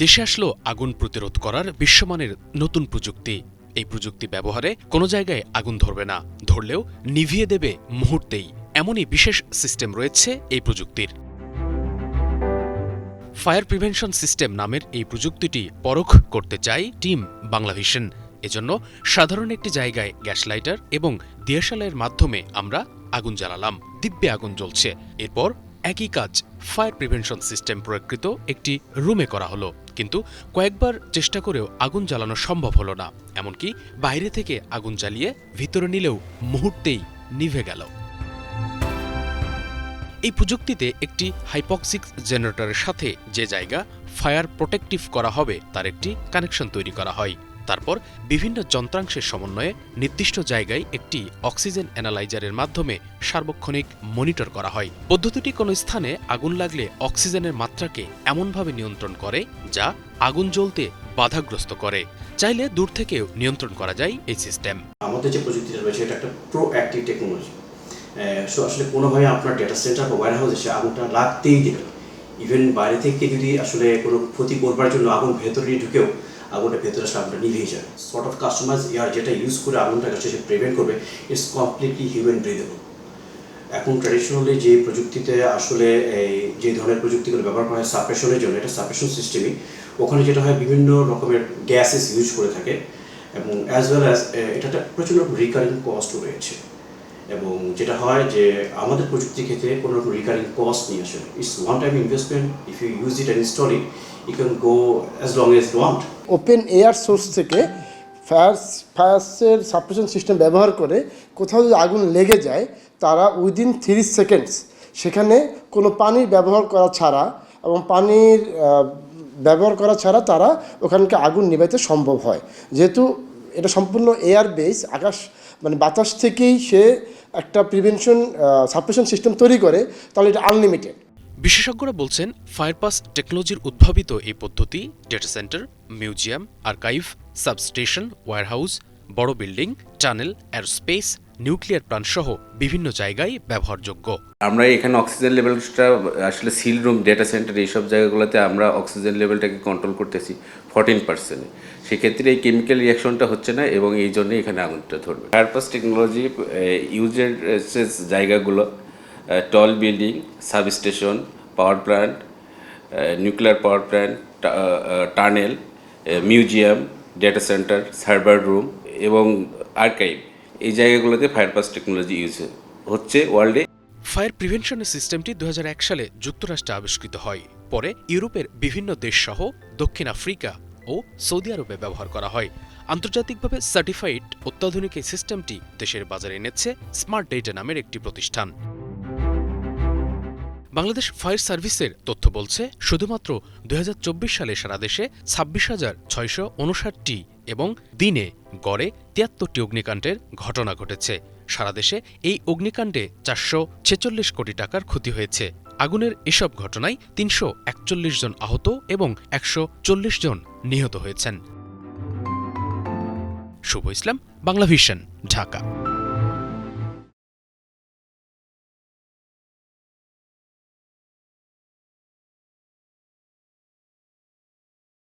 দেশে আসলো আগুন প্রতিরোধ করার বিশ্বমানের নতুন প্রযুক্তি। এই প্রযুক্তি ব্যবহারে কোনো জায়গায় আগুন ধরবে না, ধরলেও নিভিয়ে দেবে মুহূর্তেই। এমনই বিশেষ সিস্টেম রয়েছে এই প্রযুক্তির। ফায়ার প্রিভেনশন সিস্টেম নামের এই প্রযুক্তিটি পরখ করতে চায় টিম বাংলাভিশন। এজন্য সাধারণ একটি জায়গায় গ্যাস লাইটার এবং দিয়াশালাইয়ের মাধ্যমে আমরা আগুন জ্বালালাম। দিব্যে আগুন জ্বলছে। এরপর একই কাজ ফায়ার প্রিভেনশন সিস্টেম প্রয়োগকৃত একটি রুমে করা হলো, কিন্তু কয়েকবার চেষ্টা করেও আগুন জ্বালানো সম্ভব হলো না। এমনকি বাইরে থেকে আগুন জ্বালিয়ে ভিতরে নিলেও মুহূর্তেই নিভে গেল। এই প্রযুক্তিতে একটি হাইপক্সিক জেনারেটরের সাথে যে জায়গা ফায়ার প্রোটেক্টিভ করা হবে তার একটি কানেকশন তৈরি করা হয়। তারপর বিভিন্ন যন্ত্রাংশের সমন্বয়ে নির্দিষ্ট জায়গায় একটি অক্সিজেন অ্যানালাইজারের মাধ্যমে সার্বক্ষণিক মনিটর করা হয়। পদ্ধতিটি কোনো স্থানে আগুন লাগলে অক্সিজেনের মাত্রাকে এমনভাবে নিয়ন্ত্রণ করে যা আগুন জ্বলতে বাধাগ্রস্ত করে। চাইলে দূর থেকেও নিয়ন্ত্রণ করা যায় এই সিস্টেম। আমাদের যে প্রযুক্তিটা রয়েছে এটা একটা প্রোঅ্যাক্টিভ টেকনোলজি। সো আসলে কোনোভাবে আপনার ডেটা সেন্টার বা ওয়্যার হাউসে সে আগুনটা লাগতেই দেবে। ইভেন বাইরে থেকে যদি আসলে কোনো ক্ষতি করবার জন্য আগুন ভেতরে ঢুকেও আগুনটা ভেতরে আসলে আগুনটা নিভেই যায়। সর্ট অফ কাস্টমাইজ এয়ার যেটা ইউজ করে আগুনটাকে সে প্রিভেন্ট করবে, ইটস কমপ্লিটলি হিউম্যান ব্রিদেবল। এখন ট্র্যাডিশনালি যে প্রযুক্তিতে আসলে যে ধরনের প্রযুক্তিগুলো ব্যবহার করা হয় সাপ্রেশনের জন্য, এটা সাপ্রেশন সিস্টেমই। ওখানে যেটা হয় বিভিন্ন রকমের গ্যাসেস ইউজ করে থাকে এবং অ্যাজ ওয়েল অ্যাজ এটা একটা প্রচুর রিকারিং কস্ট রয়েছে। এবং যেটা হয় যে আমাদের প্রযুক্তির ক্ষেত্রে কোনো রকম রিকারিং কস্ট নিয়ে আসে। It's one time investment. If you use it and install it, you can go as long as you want. Open air source থেকে ফায়ার্সের সাপ্রেশন সিস্টেম ব্যবহার করে কোথাও যদি আগুন লেগে যায়, তারা উইদিন 3 সেকেন্ডস সেখানে কোনো পানির ব্যবহার করা ছাড়া এবং পানির ব্যবহার করা ছাড়া তারা ওখানকে আগুন নিভাইতে সম্ভব হয়। যেহেতু এটা সম্পূর্ণ এয়ার বেস, আকাশ মানে বাতাস থেকেই সে একটা প্রিভেনশন সাপ্রেশন সিস্টেম তৈরি করে, তাহলে এটা আনলিমিটেড। বিশেষজ্ঞরা বলছেন ফায়ারপাস টেকনোলজির উদ্ভাবিত এই পদ্ধতি data centre, museum, archive, substation, warehouse, বড় building, tunnel, airspace, nuclear plant সহ বিভিন্ন জায়গায় ব্যবহারযোগ্য। আমরা এখানে অক্সিজেন লেভেলটা আসলে সিল রুম, ডেটা সেন্টার এইসব জায়গাগুলোতে আমরা অক্সিজেন লেভেলটাকে কন্ট্রোল করতেছি 14%। সেক্ষেত্রে এই কেমিক্যাল রিয়াকশনটা হচ্ছে না এবং এই জন্যই এখানে আগুনটা ধরবে। ফায়ারপাস টেকনোলজি ইউজের জায়গাগুলো টল building, substation, power plant, nuclear power plant, tunnel, museum, data centre, server room এবং আর্কাইভ, এই জায়গাগুলোতে ফায়ারপাস টেকনোলজি ইউজ হচ্ছে ওয়ার্ল্ডে। ফায়ার প্রিভেনশনের সিস্টেমটি 2001 সালে যুক্তরাষ্ট্রে আবিষ্কৃত হয়। পরে ইউরোপের বিভিন্ন দেশসহ দক্ষিণ আফ্রিকা ও সৌদি আরবে ব্যবহার করা হয়। আন্তর্জাতিকভাবে সার্টিফাইড অত্যাধুনিক এই সিস্টেমটি দেশের বাজারে এনেছে স্মার্ট ডেটা নামের একটি প্রতিষ্ঠান। বাংলাদেশ ফায়ার সার্ভিসের তথ্য বলছে, শুধুমাত্র 2024 সালে সারা দেশে 26,659টি এবং দিনে গড়ে 73টি অগ্নিকাণ্ডের ঘটনা ঘটেছে। সারা দেশে এই অগ্নিকাণ্ডে 446 কোটি টাকার ক্ষতি হয়েছে। আগুনের এসব ঘটনায় 341 জন আহত এবং 140 জন নিহত হয়েছেন। শুভ ইসলাম, বাংলাভিশন, ঢাকা।